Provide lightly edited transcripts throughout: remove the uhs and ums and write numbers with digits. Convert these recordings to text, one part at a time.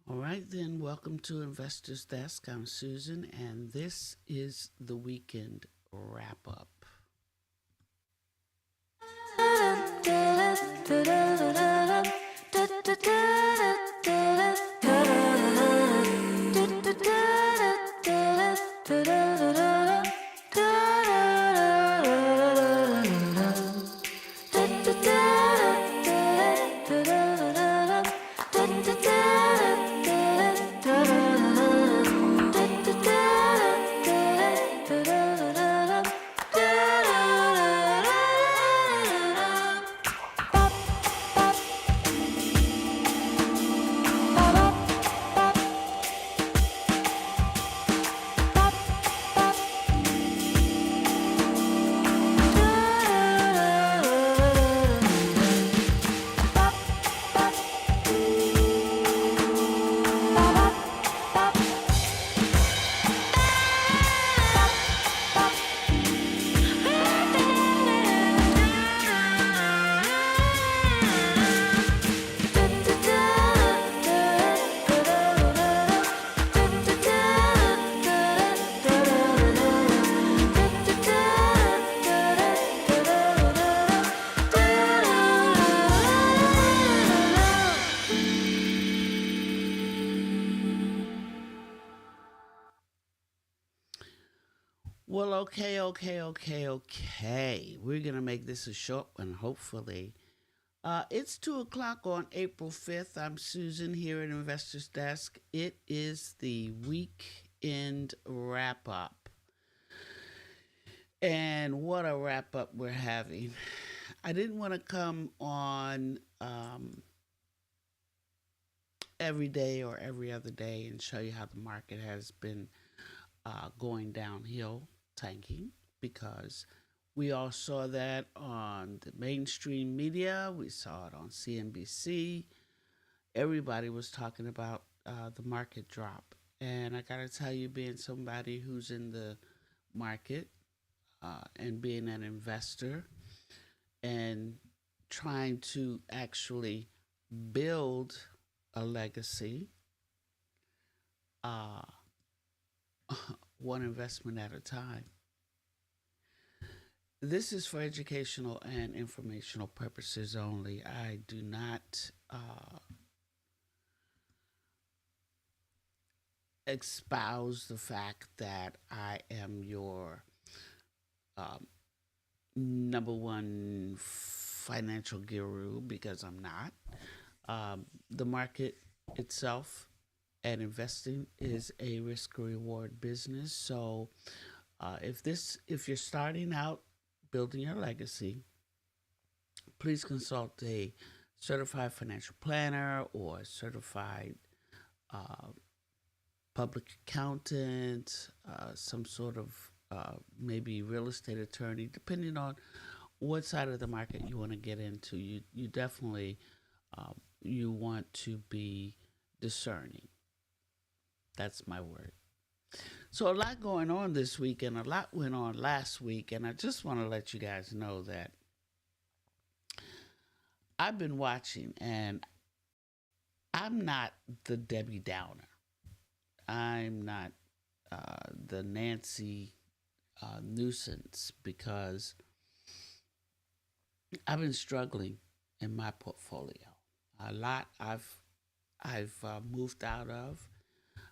All right, then, welcome to Investors Desk. I'm Susan, and this is the weekend wrap up. Well, okay. We're going to make this a short one, hopefully. It's 2 o'clock on April 5th. I'm Susan here at Investors Desk. It is the weekend wrap up. And what a wrap up we're having. I didn't want to come on every day or every other day and show you how the market has been going downhill, tanking, because we all saw that on the mainstream media. We saw it on CNBC. Everybody was talking about the market drop. And I got to tell you, being somebody who's in the market and being an investor and trying to actually build a legacy, uh, one investment at a time. This is for educational and informational purposes only. I do not espouse the fact that I am your um, number one financial guru, because I'm not. The market itself and investing is a risk reward business. So if you're starting out building your legacy, please consult a certified financial planner or a certified uh, public accountant, some sort of maybe real estate attorney, depending on what side of the market you want to get into. You definitely you want to be discerning. That's my word. So a lot going on this week, and a lot went on last week, and I just want to let you guys know that I've been watching, and I'm not the Debbie Downer. I'm not the Nancy nuisance, because I've been struggling in my portfolio. A lot I've moved out of.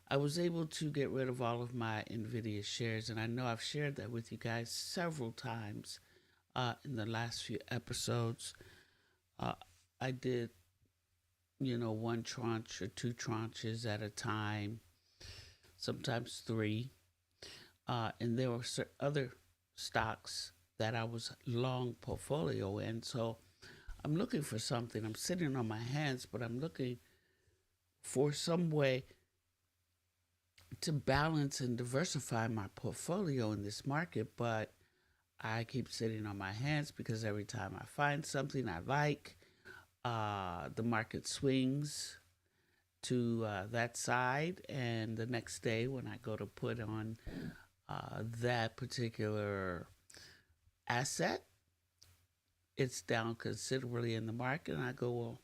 I was able to get rid of all of my Nvidia shares, and I know I've shared that with you guys several times in the last few episodes. Uh, I did, one tranche or two tranches at a time, sometimes three. And there were other stocks that I was long portfolio in. So I'm looking for something. I'm sitting on my hands, but I'm looking for some way to balance and diversify my portfolio in this market. But I keep sitting on my hands because every time I find something I like, the market swings to that side. And the next day, when I go to put on that particular asset, it's down considerably in the market. And I go, well,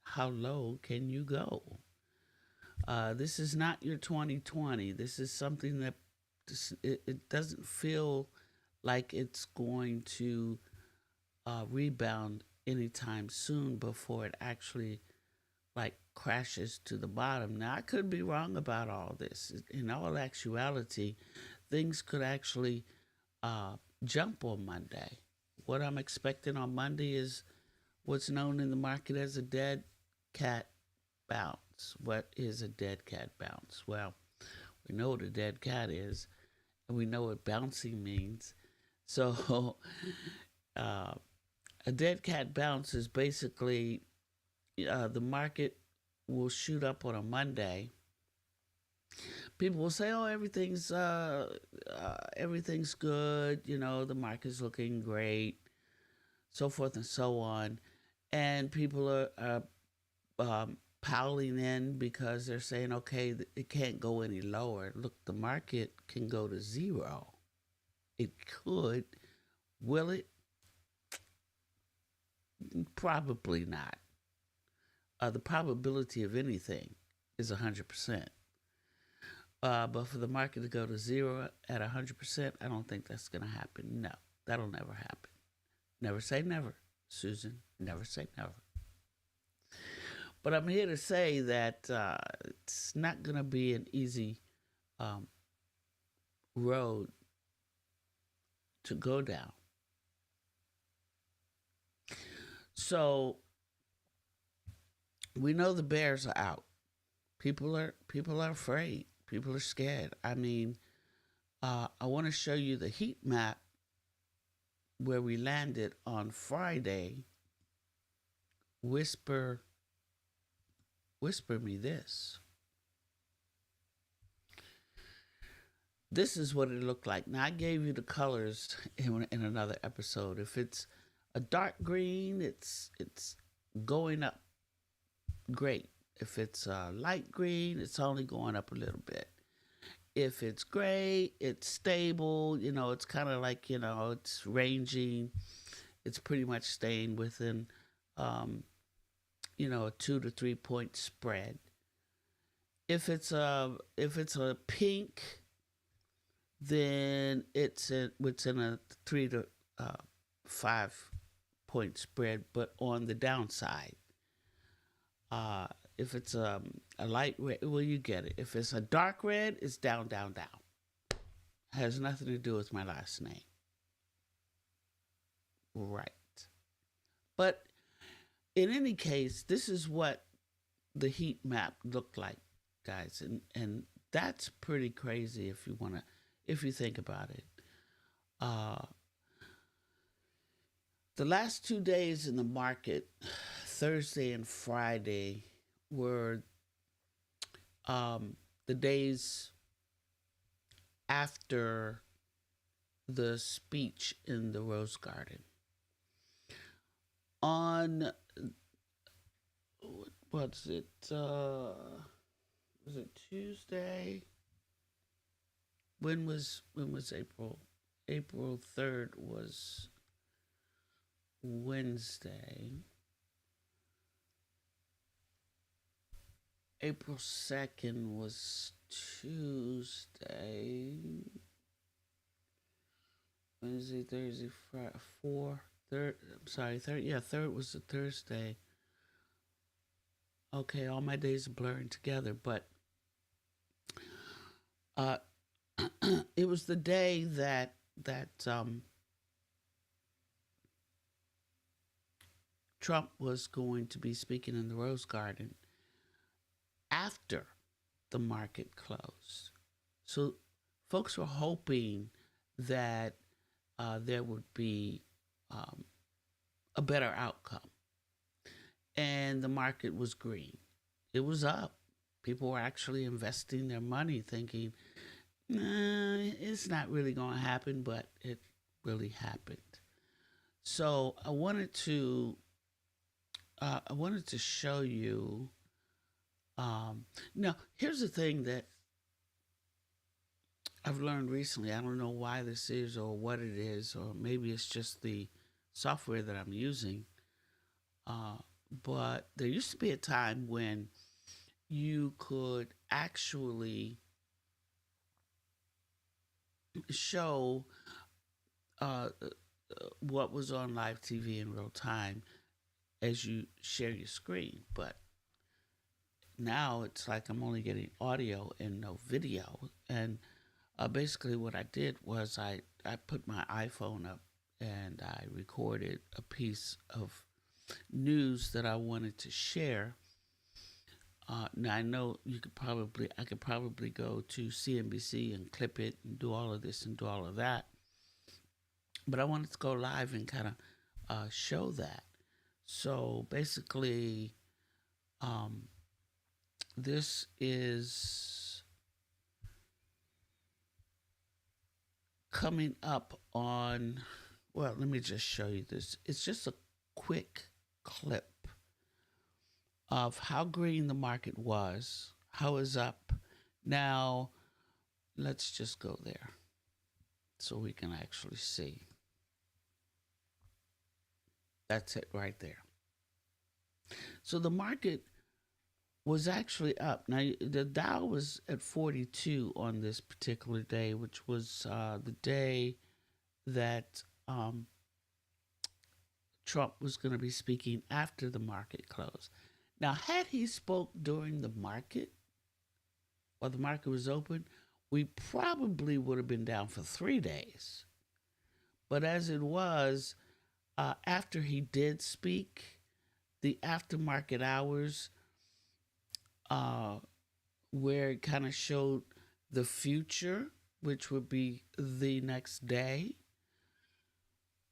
how low can you go? This is not your 2020. This is something that it doesn't feel like it's going to rebound anytime soon before it actually like crashes to the bottom. Now, I could be wrong about all this. In all actuality, things could actually jump on Monday. What I'm expecting on Monday is what's known in the market as a dead cat bounce. What is a dead cat bounce? Well, we know what a dead cat is, and we know what bouncing means. So, uh, a dead cat bounce is basically the market will shoot up on a Monday. People will say, "Oh, everything's good. You know, the market's looking great, so forth and so on." And people are piling in because they're saying, "Okay, it can't go any lower. Look, the market can go to zero. It could. Will it? Probably not. The probability of anything is 100%. But for the market to go to zero at 100%, I don't think that's going to happen. No, that'll never happen. Never say never, Susan. Never say never. But I'm here to say that it's not going to be an easy um, road to go down. So we know the bears are out. People are afraid. People are scared. I mean, I want to show you the heat map where we landed on Friday. Whisper me this. This is what it looked like. Now, I gave you the colors in another episode. If it's a dark green, it's going up great. If it's light green, it's only going up a little bit. If it's gray, it's stable. You know, it's kind of like, you know, it's ranging. It's pretty much staying within, you know, a 2 to 3 point spread. If it's a pink, then it's in a 3 to 5 point spread, but on the downside. If it's a light red, well, you get it. If it's a dark red, it's down, down, down. Has nothing to do with my last name. Right. But in any case, this is what the heat map looked like, guys. And that's pretty crazy if you think about it. The last 2 days in the market, Thursday and Friday, were the days after the speech in the Rose Garden. On what's it? Was it Tuesday? When was April? April 3rd was Wednesday. April 2nd was Tuesday. Wednesday, Thursday, Friday, third was a Thursday. Okay, all my days are blurring together, but it was the day that Trump was going to be speaking in the Rose Garden after the market closed. So folks were hoping that there would be a better outcome. And the market was green. It was up. People were actually investing their money thinking, nah, it's not really going to happen, but it really happened. So I wanted to show you. Now, here's the thing that I've learned recently. I don't know why this is or what it is, or maybe it's just the software that I'm using. But there used to be a time when you could actually show what was on live TV in real time as you share your screen. But now it's like I'm only getting audio and no video. And basically, what I did was I put my iPhone up and I recorded a piece of news that I wanted to share. Now I know I could probably go to CNBC and clip it and do all of this and do all of that, but I wanted to go live and kind of show that. So basically, um, this is coming up on. Well, let me just show you this. It's just a quick clip of how green the market was, how it's up. Now, let's just go there so we can actually see. That's it right there. So the market was actually up. Now, the Dow was at 42 on this particular day, which was the day that Trump was going to be speaking after the market closed. Now, had he spoke during the market, while the market was open, we probably would have been down for 3 days. But as it was, after he did speak, the aftermarket hours, where it kind of showed the future, which would be the next day,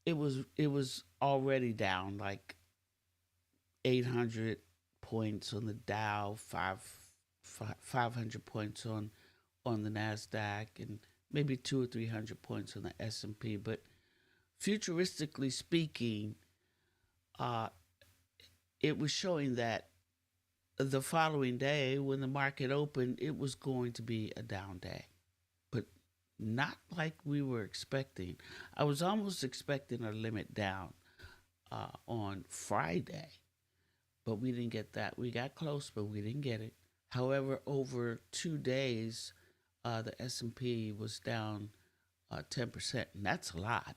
it was already down like 800 points on the Dow, 500 points on the Nasdaq, and maybe 200 or 300 points on the S&P. But futuristically speaking, it was showing that the following day, when the market opened, it was going to be a down day, but not like we were expecting. I was almost expecting a limit down on Friday, but we didn't get that. We got close, but we didn't get it. However, over 2 days, the S&P was down 10%, and that's a lot.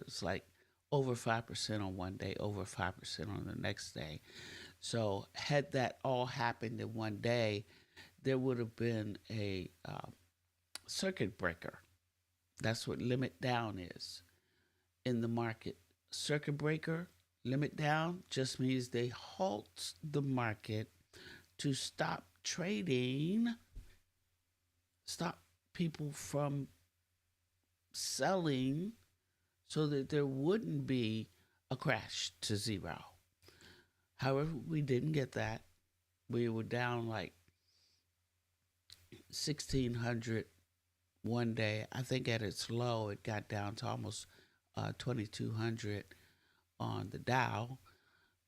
It's like over 5% on one day, over 5% on the next day. So had that all happened in one day, there would have been a circuit breaker. That's what limit down is in the market. Circuit breaker, limit down, just means they halt the market to stop trading, stop people from selling so that there wouldn't be a crash to zero. However, we didn't get that. We were down like 1,600 one day. I think at its low, it got down to almost 2,200 on the Dow.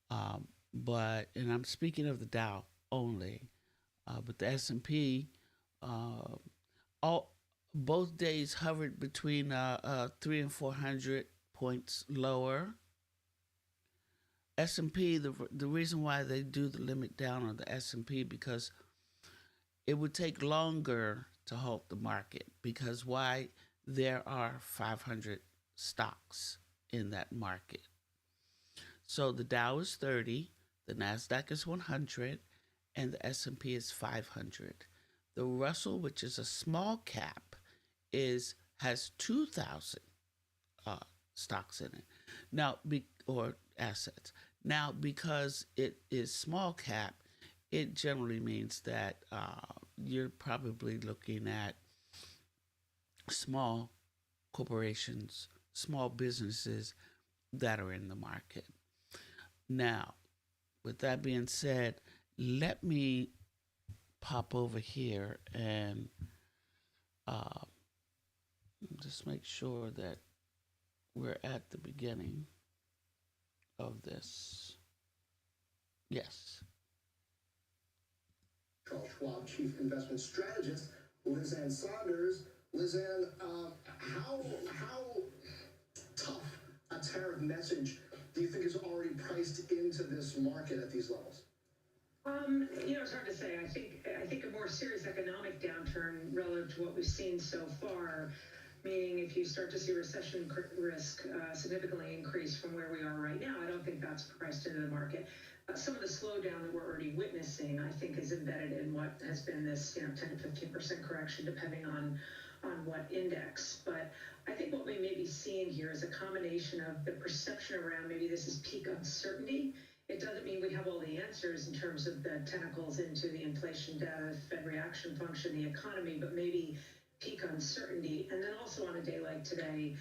And I'm speaking of the Dow only, but the S&P, all both days hovered between 300 and 400 points lower. S&P, the reason why they do the limit down on the S&P, because it would take longer to halt the market, because why? There are 500 stocks in that market. So the Dow is 30, the Nasdaq is 100, and the S&P is 500. The Russell, which is a small cap, has 2,000 stocks in it. Now, or assets. Now, because it is small cap, it generally means that you're probably looking at small corporations, small businesses that are in the market. Now, with that being said, let me pop over here and just make sure that we're at the beginning of this. Yes. Charles Schwab Chief Investment Strategist, Lizanne Saunders. Lizanne, how tough a tariff message do you think is already priced into this market at these levels? It's hard to say. I think a more serious economic downturn relative to what we've seen so far, meaning if you start to see recession risk significantly increase from where we are right now, I don't think that's priced into the market. Some of the slowdown that we're already witnessing, I think, is embedded in what has been this 10 to 15% correction, depending on what index. But I think what we may be seeing here is a combination of the perception around maybe this is peak uncertainty. It doesn't mean we have all the answers in terms of the tentacles into the inflation data, Fed reaction function, the economy, but maybe peak uncertainty. And then also on a day like today,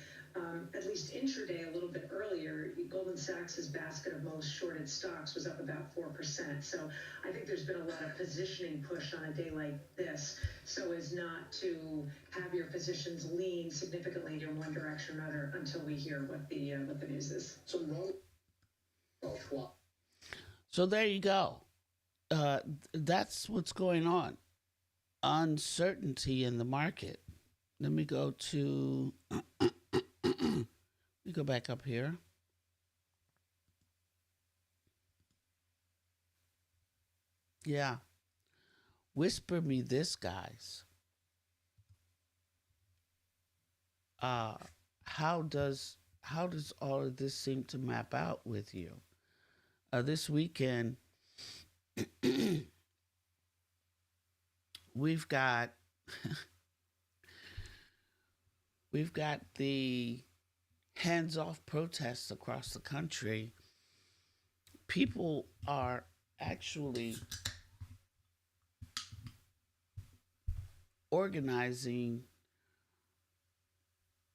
at least intraday, a little bit earlier, Goldman Sachs's basket of most shorted stocks was up about 4%. So I think there's been a lot of positioning push on a day like this, so as not to have your positions lean significantly in one direction or another until we hear what the news is. So there you go. That's what's going on. Uncertainty in the market. Let me go to. Let me go back up here. Yeah. Whisper me this, guys. How does all of this seem to map out with you? This weekend, we've got we've got the hands-off protests across the country. People are actually organizing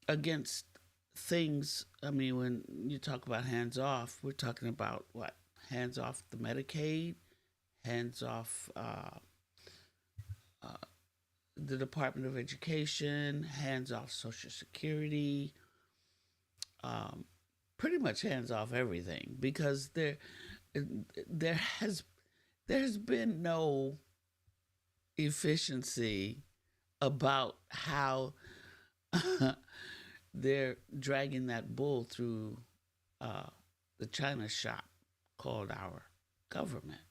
against things. I mean, when you talk about hands off, we're talking about what? Hands off the Medicaid, hands off the Department of Education, hands off Social Security, pretty much hands off everything, because there has been no efficiency about how they're dragging that bull through the China shop called our government.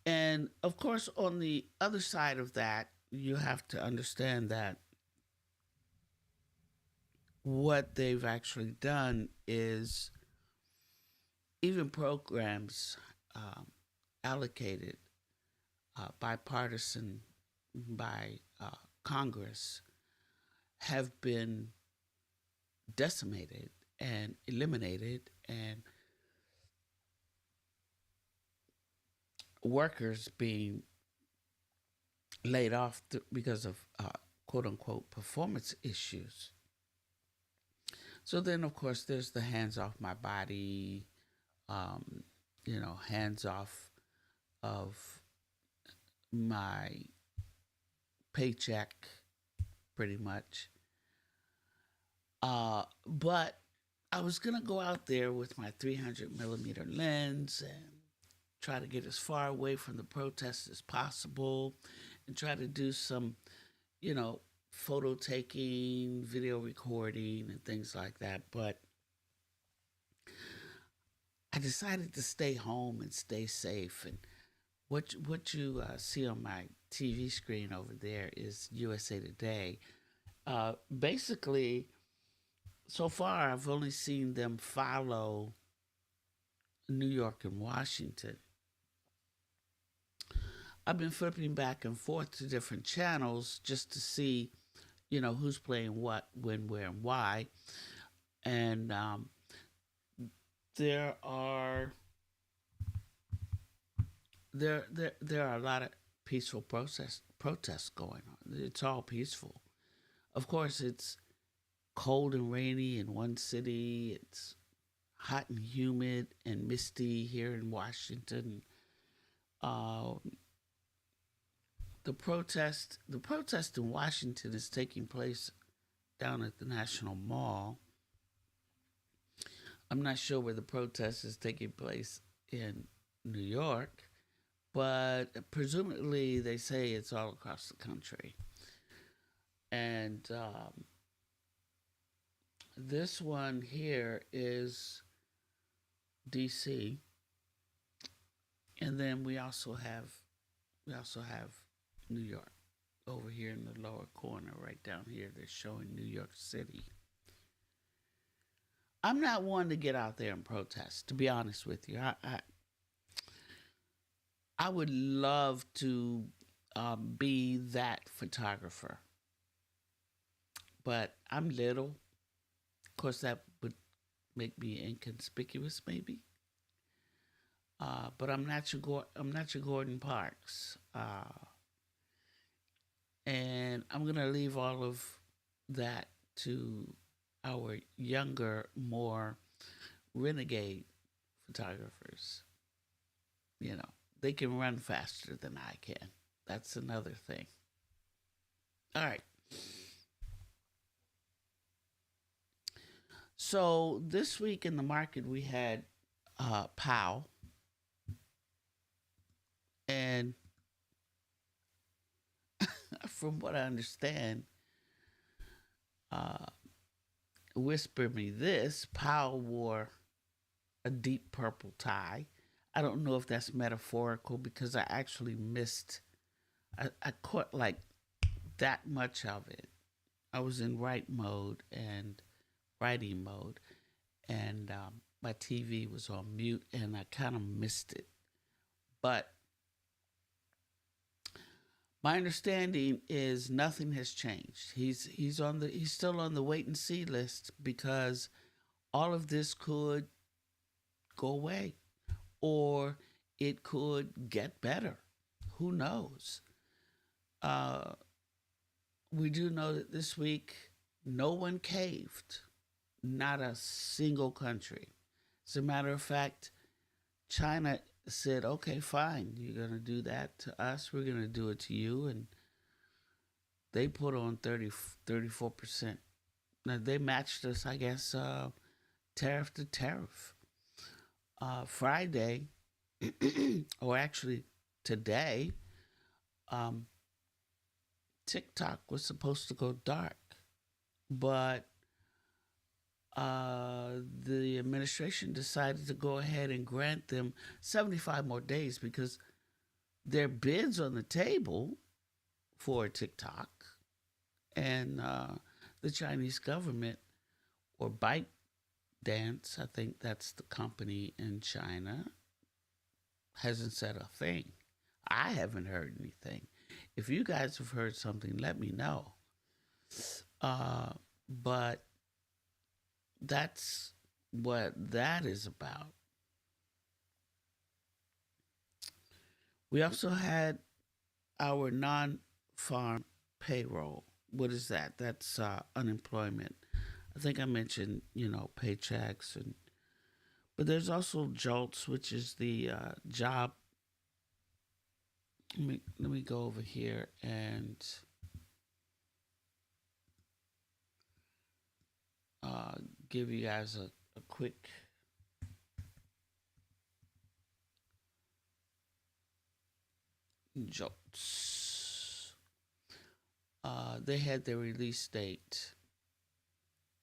And of course, on the other side of that, you have to understand that what they've actually done is even programs allocated bipartisan by Congress have been decimated and eliminated, and workers being laid off because of quote unquote performance issues. So then, of course, there's the hands off my body, hands off of my paycheck, pretty much. But I was going to go out there with my 300 millimeter lens and try to get as far away from the protests as possible and try to do some, photo taking, video recording, and things like that. But I decided to stay home and stay safe. And what you see on my TV screen over there is USA Today. Basically, so far, I've only seen them follow New York and Washington. I've been flipping back and forth to different channels just to see, who's playing what, when, where, and why. And there are a lot of peaceful protests going on. It's all peaceful. Of course, it's cold and rainy in one city. It's hot and humid and misty here in Washington. The protest in Washington is taking place down at the National Mall. I'm not sure where the protest is taking place in New York, but presumably they say it's all across the country. And this one here is DC. And then we also have New York over here in the lower corner, right down here. They're showing New York City. I'm not one to get out there and protest, to be honest with you. I would love to be that photographer, but I'm little. Of course, that would make me inconspicuous, maybe. But I'm not your Gordon Parks, and I'm gonna leave all of that to our younger, more renegade photographers. You know, they can run faster than I can. That's another thing. All right. So this week in the market, we had POW, and from what I understand, uh, whisper me this: POW wore a deep purple tie. I don't know if that's metaphorical because I actually missed. I caught like that much of it. I was in writing mode, and my TV was on mute, and I kind of missed it. But my understanding is nothing has changed. He's still on the wait and see list because all of this could go away or it could get better. Who knows? Uh, we do know that this week no one caved, not a single country. As a matter of fact, China said, okay, fine, you're going to do that to us, we're going to do it to you. And they put on 34%. Now, they matched us, I guess, tariff to tariff. Friday, or actually today, um, TikTok was supposed to go dark, but the administration decided to go ahead and grant them 75 more days because their bids on the table for TikTok and the Chinese government, or ByteDance, I think that's the company in China, hasn't said a thing. I haven't heard anything. If you guys have heard something, let me know. But that's what that is about. We also had our non-farm payroll. What is that? That's unemployment. I think I mentioned, paychecks, but there's also JOLTS, which is the job. Let me go over here and give you guys a quick JOLTS. They had their release date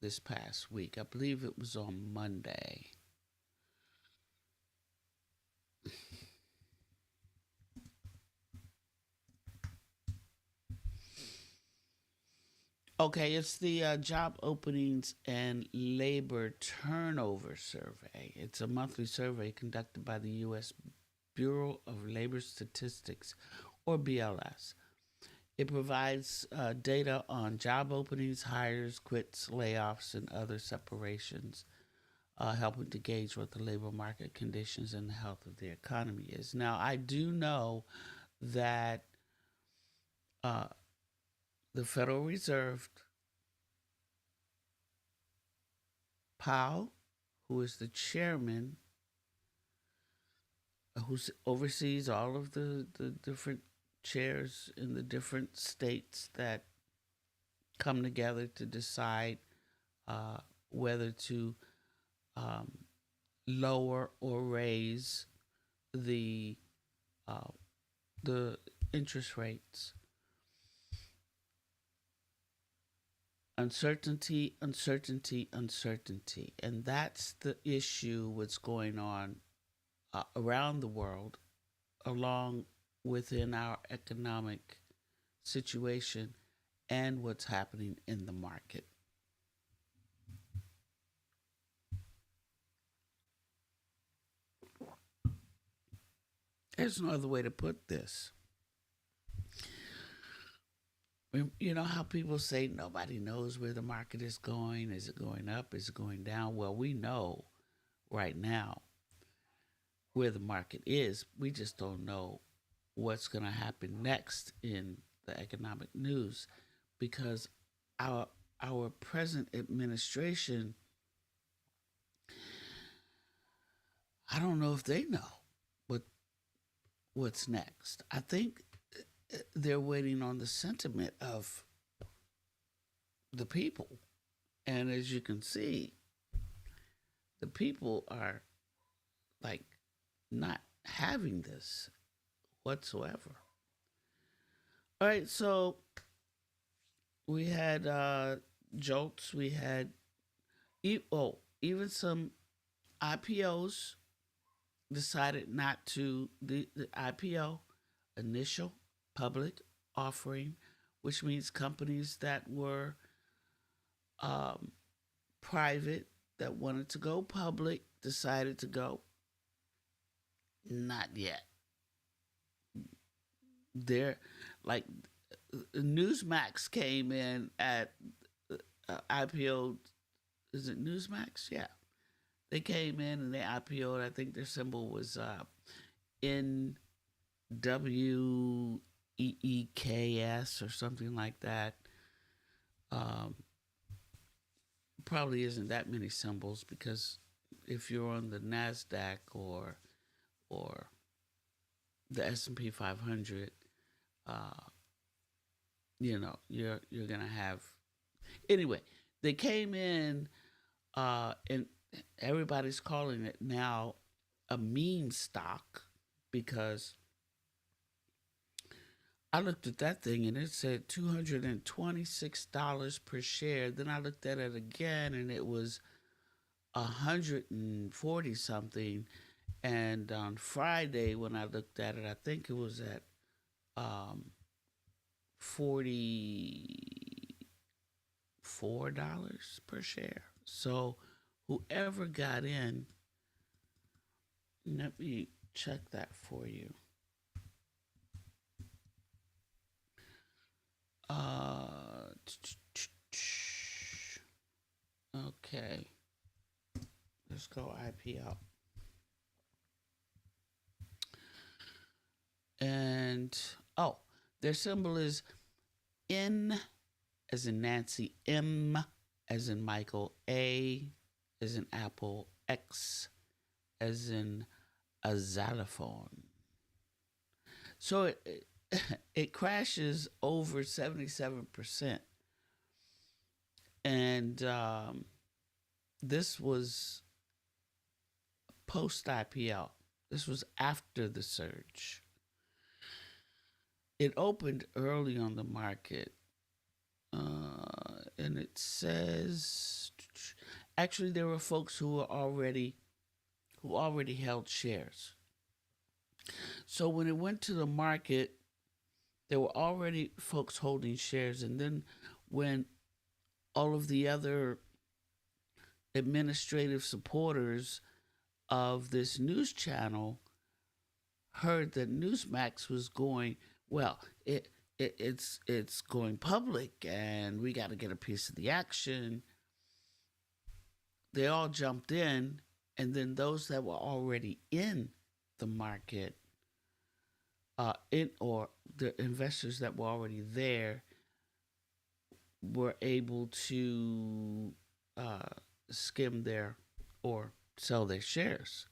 this past week. I believe it was on Monday. Okay, it's the Job Openings and Labor Turnover Survey. It's a monthly survey conducted by the U.S. Bureau of Labor Statistics, or BLS. It provides data on job openings, hires, quits, layoffs, and other separations, helping to gauge what the labor market conditions and the health of the economy is. Now, I do know that uh, the Federal Reserve, Powell, who is the chairman, who oversees all of the different chairs in the different states that come together to decide whether to um, lower or raise the uh, the interest rates. Uncertainty, uncertainty, uncertainty, and that's the issue. What's going on around the world, along within our economic situation and what's happening in the market. There's no other way to put this. You know how people say nobody knows where the market is going? Is it going up? Is it going down? Well, we know right now where the market is. We just don't know what's going to happen next in the economic news because our present administration, I don't know if they know what what's next. I think they're waiting on the sentiment of the people. And as you can see, the people are like not having this whatsoever. All right, so we had jolts, we had even some IPOs decided not to the IPO, initial public offering, which means companies that were private that wanted to go public decided to go. Not yet. They're like Newsmax came in at IPO. Is it Newsmax? Yeah, they came in and they IPO'd. I think their symbol was NWEEKS or something like that. Probably isn't that many symbols because if you're on the Nasdaq or the S&P 500, you're gonna have. Anyway, they came in, and everybody's calling it now a meme stock because I looked at that thing and it said $226 per share. Then I looked at it again and it was 140 something. And on Friday when I looked at it, I think it was at $44 per share. So whoever got in, let me check that for you. Okay. Let's go IPO. And their symbol is N as in Nancy, M as in Michael, A as in Apple, X as in a xylophone. So it crashes over 77%. And this was post IPO. This was after the surge. It opened early on the market. And it says, actually, there were folks who already held shares. So when it went to the market, there were already folks holding shares. And then when all of the other administrative supporters of this news channel heard that Newsmax was going, well, it's going public and we got to get a piece of the action. They all jumped in, and then those that were already in the market, or the investors that were already there, were able to skim their or sell their shares,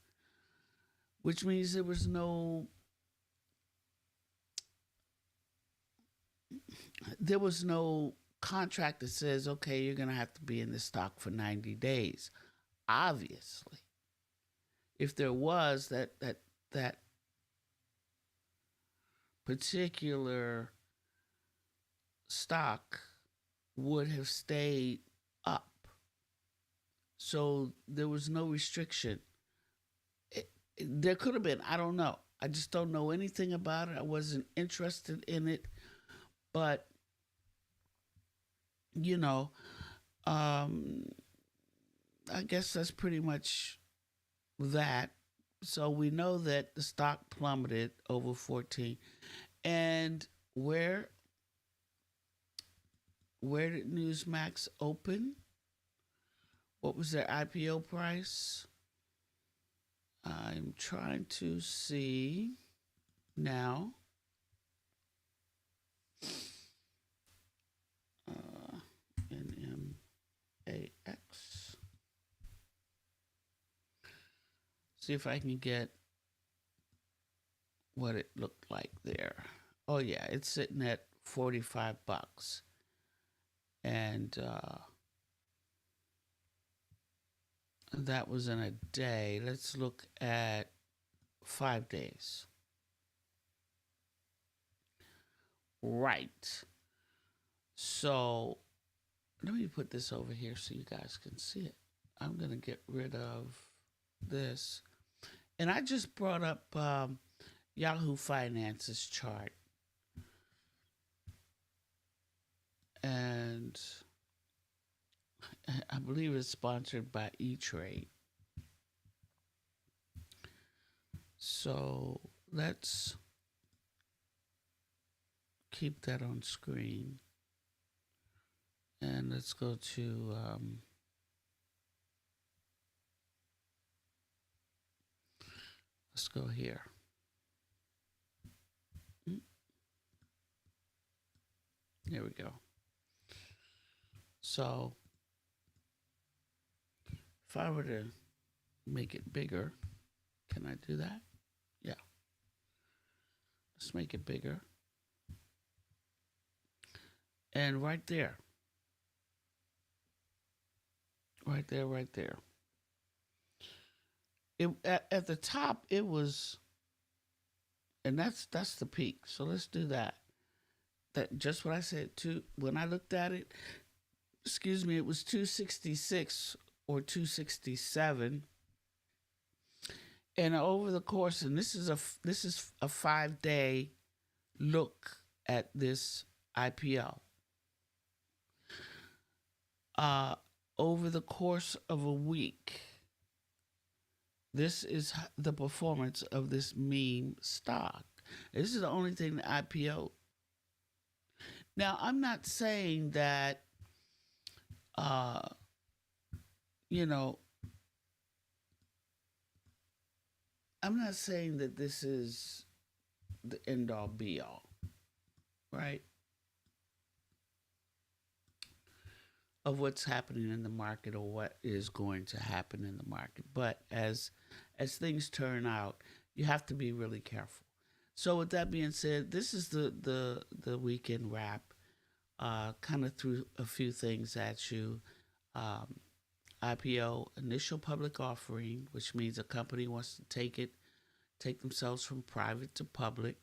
which means there was no contract that says, okay, you're going to have to be in the stock for 90 days. Obviously, if there was, that particular stock would have stayed up. So there was no restriction. There could have been, I don't know. I just don't know anything about it. I wasn't interested in it, but you know, um, I guess that's pretty much that. So we know that the stock plummeted over 14. And where where did Newsmax open? What was their IPO price? I'm trying to see now. NMAX. See if I can get what it looked like there. Oh yeah, it's sitting at $45, and that was in a day. Let's look at 5 days. Right. So let me put this over here so you guys can see it. I'm gonna get rid of this, and I just brought up Yahoo Finance's chart, and I believe it's sponsored by E-Trade. So let's keep that on screen. And let's go to let's go here. There we go. So if I were to make it bigger, can I do that? Yeah. Let's make it bigger. And right there. Right there, right there. It at the top it was, and that's the peak. So let's do that. That just what I said too. When I looked at it, excuse me, it was 266 or 267. And over the course, and this is a 5-day look at this IPO. Over the course of a week, this is the performance of this meme stock. This is the only thing that IPO. Now, I'm not saying that, you know, I'm not saying that this is the end all be all, right? Of what's happening in the market or what is going to happen in the market. But as things turn out, you have to be really careful. So with that being said, this is the weekend wrap. Kind of threw a few things at you. IPO, initial public offering, which means a company wants to take themselves from private to public.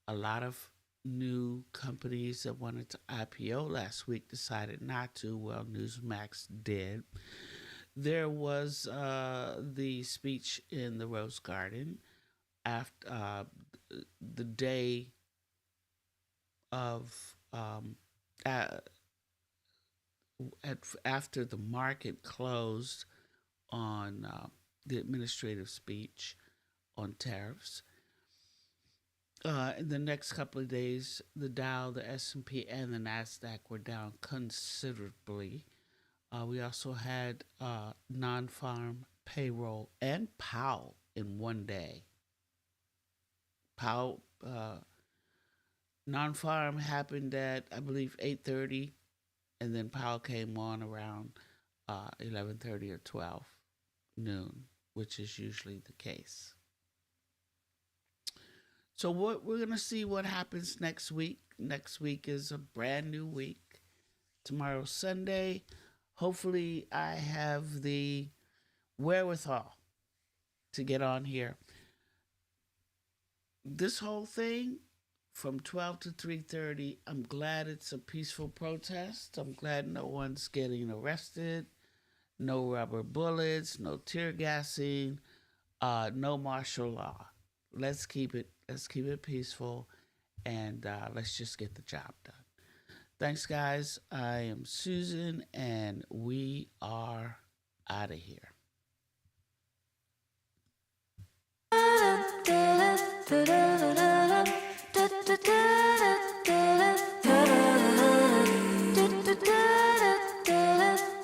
A lot of new companies that wanted to IPO last week decided not to. Well, Newsmax did. There was the speech in the Rose Garden after the day of after the market closed on the administrative speech on tariffs. In the next couple of days, the Dow, the S&P, and the Nasdaq were down considerably. We also had non-farm payroll and Powell in one day. Powell non-farm happened at, I believe, 8:30, and then Powell came on around 11:30 or 12 noon, which is usually the case. So we're going to see what happens next week. Next week is a brand new week. Tomorrow's Sunday. Hopefully I have the wherewithal to get on here. This whole thing from 12 to 3:30, I'm glad it's a peaceful protest. I'm glad no one's getting arrested. No rubber bullets, no tear gassing, no martial law. let's keep it peaceful, and let's just get the job done. Thanks, guys. I am Susan, and we are out of here.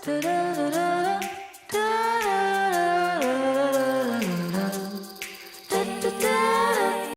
Da da